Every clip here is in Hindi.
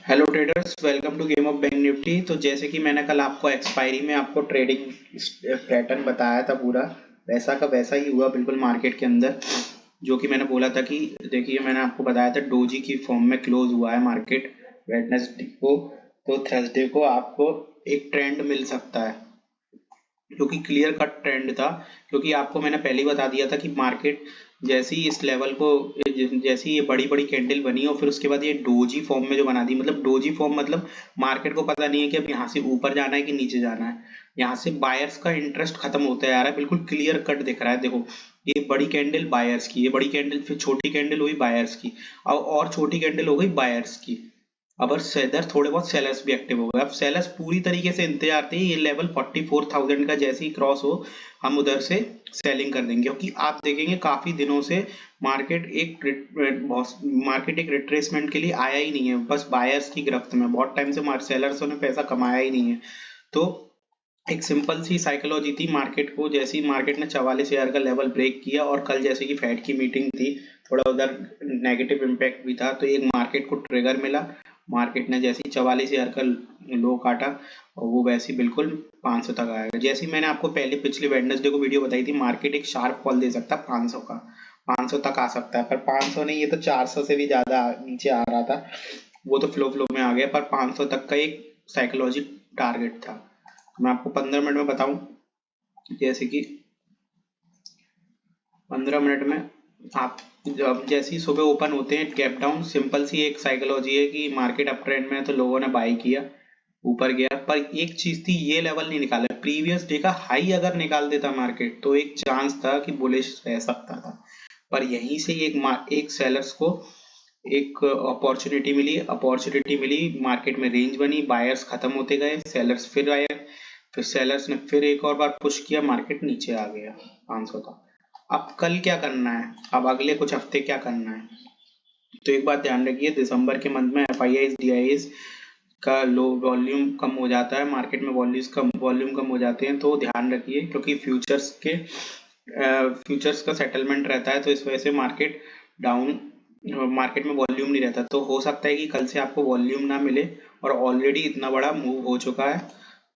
Hello traders, welcome to game of bank Nifty. तो जैसे कि मैंने कल आपको एक्सपायरी में आपको ट्रेडिंग पैटर्न बताया था, पूरा वैसा का वैसा ही हुआ बिल्कुल मार्केट के अंदर। जो कि मैंने बोला था कि देखिए, मैंने आपको बताया था डोजी की फॉर्म में क्लोज हुआ है मार्केट वेडनेसडे को। तो थर्सडे को आपको एक ट्रेंड मिल सकता है, जो कि क्लियर कट ट्रेंड था। क्योंकि आपको मैंने पहले ही बता दिया था कि मार्केट जैसे ही इस लेवल को, जैसे ही ये बड़ी बड़ी कैंडल बनी और फिर उसके बाद ये डोजी फॉर्म में जो बना दी, मतलब डोजी फॉर्म मतलब मार्केट को पता नहीं है कि अब यहाँ से ऊपर जाना है कि नीचे जाना है। यहाँ से बायर्स का इंटरेस्ट खत्म होता जा रहा है, बिल्कुल क्लियर कट दिख रहा है। देखो, ये बड़ी कैंडल बायर्स की, ये बड़ी कैंडल, फिर छोटी कैंडल हुई बायर्स की, और छोटी कैंडल हो गई बायर्स की। अब इधर थोड़े बहुत सेलर्स भी एक्टिव हो गए। अब सेलर्स पूरी तरीके से इंतजार थे, ये लेवल 44,000 का जैसे ही क्रॉस हो हम उधर से सेलिंग कर देंगे। क्योंकि आप देखेंगे काफी दिनों से मार्केट एक रिट्रेसमेंट के लिए आया ही नहीं है, बस बायर्स की गिरफ्त में। बहुत टाइम से सेलर्सों ने पैसा कमाया ही नहीं है। तो एक सिंपल सी साइकोलॉजी थी मार्केट को, जैसे ही मार्केट ने 44,000 का लेवल ब्रेक किया, और कल जैसे कि फेड की मीटिंग थी, थोड़ा उधर नेगेटिव इम्पैक्ट भी था, तो एक मार्केट को ट्रिगर मिला। मार्केट ने जैसे ही 44,000 का लो काटा, और वो वैसे ही बिल्कुल 500 तक आएगा। जैसे ही मैंने आपको पहले पिछले वेडनेसडे को वीडियो बताई थी, मार्केट एक शार्प फॉल दे सकता है 500 का, 500 तक आ सकता है। पर 500 नहीं, ये तो 400 से भी ज्यादा नीचे आ रहा था, वो तो फ्लो फ्लो में आ गया। पर 500 तक का एक साइकोलॉजी टारगेट था। मैं आपको 15 मिनट में बताऊं, जैसे कि 15 मिनट में आप जब जैसे ही सुबह ओपन होते हैं गैप डाउन, सिंपल सी एक साइकोलॉजी है कि मार्केट अप ट्रेंड में है तो लोगों ने बाई किया, ऊपर गया। पर एक चीज थी, ये लेवल नहीं निकाला। प्रीवियस डे का हाई अगर निकाल देता मार्केट तो एक चांस था कि बुलिश रह सकता था। पर यहीं से एक सेलर्स को एक अपॉर्चुनिटी मिली, मार्केट में रेंज बनी, बायर्स खत्म होते गए, सेलर्स फिर आए, फिर सेलर्स ने फिर एक और बार पुश किया, मार्केट नीचे आ गया 500 का। अब कल क्या करना है, अब अगले कुछ हफ्ते क्या करना है? तो एक बात ध्यान रखिए, दिसंबर के मंथ में एफआईआईज डीआईएस का लो वॉल्यूम कम हो जाता है, मार्केट में वॉल्यूम कम हो जाते हैं, तो ध्यान रखिए। क्योंकि फ्यूचर्स का सेटलमेंट रहता है, तो इस वजह से मार्केट में वॉल्यूम नहीं रहता। तो हो सकता है कि कल से आपको वॉल्यूम ना मिले, और ऑलरेडी इतना बड़ा मूव हो चुका है।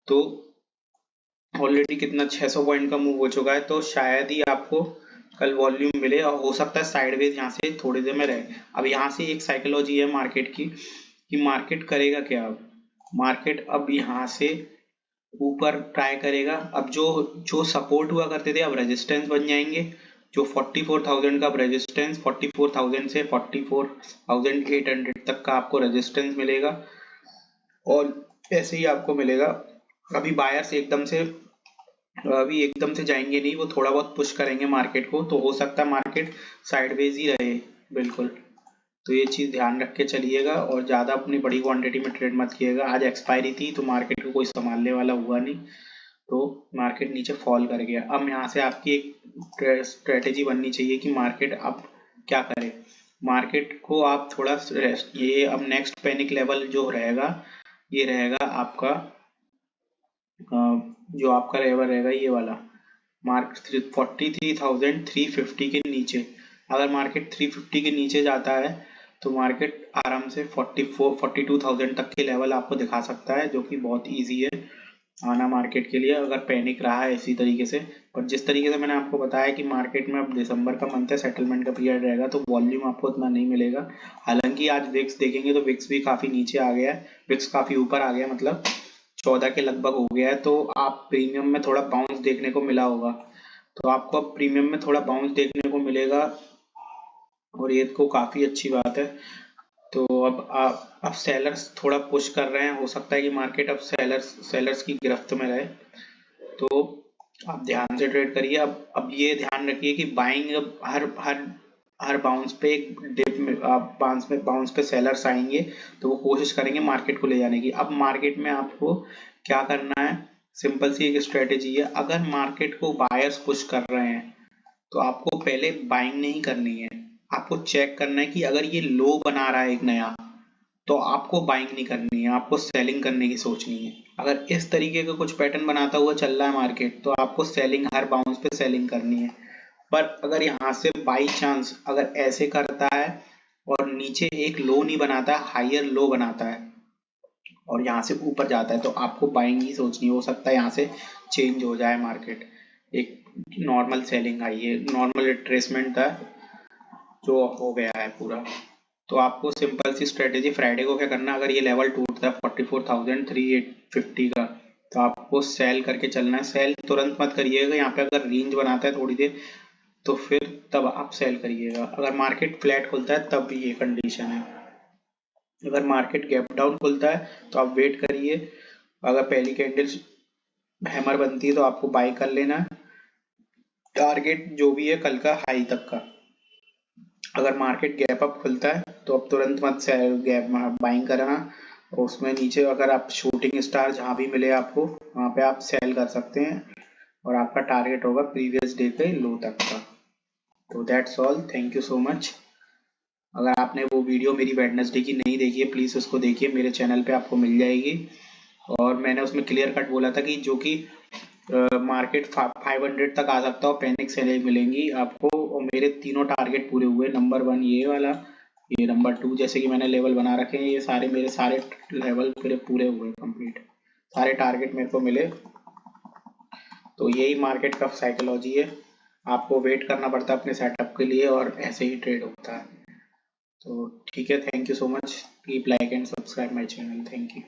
तो ऑलरेडी कितना 600 पॉइंट का मूव हो चुका है, तो शायद ही आपको कल वॉल्यूम मिले, और हो सकता है साइडवेज यहाँ से थोड़ी देर में रहे। अब यहाँ से एक साइकोलॉजी है मार्केट की कि मार्केट करेगा क्या। अब मार्केट अब यहाँ से ऊपर ट्राई करेगा। अब जो जो सपोर्ट हुआ करते थे अब रेजिस्टेंस बन जाएंगे। जो 44,000 का रेजिस्टेंस, 44,000 से 44,800 तक का आपको रेजिस्टेंस मिलेगा, और ऐसे ही आपको मिलेगा। अभी बायर्स एकदम से जाएंगे नहीं, वो थोड़ा बहुत पुश करेंगे मार्केट को, तो हो सकता है मार्केट साइडवेज ही रहे बिल्कुल। तो ये चीज ध्यान रख के चलिएगा, और ज्यादा अपनी बड़ी क्वांटिटी में ट्रेड मत किएगा। आज एक्सपायरी थी तो मार्केट को कोई संभालने वाला हुआ नहीं, तो मार्केट नीचे फॉल कर गया। अब यहाँ से आपकी एक स्ट्रेटेजी बननी चाहिए कि मार्केट अब क्या करे। मार्केट को आप थोड़ा रेस्ट, ये अब नेक्स्ट पैनिक लेवल जो रहेगा, ये रहेगा आपका जो आपका लेवल रहेगा ये वाला, मार्केट 43,350 के नीचे। अगर मार्केट 350 के नीचे जाता है तो मार्केट आराम से 42,000 तक के लेवल आपको दिखा सकता है, जो कि बहुत इजी है आना मार्केट के लिए, अगर पैनिक रहा है इसी तरीके से। और जिस तरीके से मैंने आपको बताया कि मार्केट में अब दिसंबर का मंथ है, सेटलमेंट का पीरियड रहेगा, तो वॉल्यूम आपको उतना नहीं मिलेगा। हालांकि आज विक्स देखेंगे तो विक्स भी काफी नीचे आ गया है, विक्स काफी ऊपर आ गया, मतलब 14 के लगभग हो गया है। तो आप प्रीमियम में थोड़ा बाउंस देखने को मिला होगा, तो आपको अब प्रीमियम में थोड़ा बाउंस देखने को मिलेगा, और ये तो काफी अच्छी बात है। तो अब सेलर्स थोड़ा पुश कर रहे हैं, हो सकता है कि मार्केट अब सेलर्स की गिरफ्त में रहे, तो आप ध्यान से ट्रेड करिए। अब ये ध्यान रखिए कि बाइंग अब हर बाउंस पे एक डिप में बाउंस पे सेलर्स आएंगे, तो वो कोशिश करेंगे मार्केट को ले जाने की। अब मार्केट में आपको क्या करना है, सिंपल सी एक स्ट्रेटेजी है। अगर मार्केट को बायर्स पुश कर रहे हैं तो आपको पहले बाइंग नहीं करनी है, आपको चेक करना है कि अगर ये लो बना रहा है एक नया, तो आपको बाइंग नहीं करनी है, आपको सेलिंग करने की सोचनी है। अगर इस तरीके का कुछ पैटर्न बनाता हुआ चल रहा है मार्केट, तो आपको सेलिंग, हर बाउंस पे सेलिंग करनी है। पर अगर यहाँ से बाई चांस अगर ऐसे करता है और नीचे एक लो नहीं बनाता, हायर लो बनाता है, और यहाँ से ऊपर जाता है तो आपको बाइंग ही सोचनी है। हो सकता है यहाँ से चेंज हो जाए मार्केट, एक नॉर्मल सेलिंग आई है, नॉर्मल रिट्रेसमेंट था जो हो गया है पूरा। तो आपको सिंपल सी स्ट्रेटेजी फ्राइडे को क्या करना है, अगर ये लेवल टूटता है 44,350 का तो आपको सेल करके चलना है। सेल तुरंत मत करिएगा, यहाँ पे अगर रेंज बनाता है थोड़ी देर तो फिर तब आप सेल करिएगा। अगर मार्केट फ्लैट खुलता है तब ये कंडीशन है। अगर मार्केट गैप डाउन खुलता है तो आप वेट करिए, अगर पहली कैंडल हैमर बनती है तो आपको बाई कर लेना है, टारगेट जो भी है कल का हाई तक का। अगर मार्केट गैप अप खुलता है तो अब तुरंत मत गैप बाइंग करना, और उसमें नीचे अगर आप शूटिंग स्टार जहाँ भी मिले आपको वहाँ पे आप सेल कर सकते हैं, और आपका टारगेट होगा प्रीवियस डे के लो तक का। तो that's all, thank you so much. अगर आपने वो वीडियो मेरी वेडनेसडे की नहीं देखी है प्लीज़ उसको देखिए, मेरे चैनल पे आपको मिल जाएगी। और मैंने उसमें क्लियर कट बोला था कि जो कि मार्केट 500 तक आ सकता है और पैनिक सेलिंग मिलेंगी आपको, और मेरे तीनों टारगेट पूरे हुए। नंबर 1 ये वाला, ये नंबर 2 जैसे कि मैंने लेवल बना रखे हैं, ये सारे मेरे सारे लेवल पूरे पूरे हुए कंप्लीट, सारे टारगेट मेरे को मिले। तो यही मार्केट का साइकोलॉजी है, आपको वेट करना पड़ता है अपने सेटअप के लिए और ऐसे ही ट्रेड होता है। तो ठीक है, thank you so much, keep like and subscribe my channel, thank you.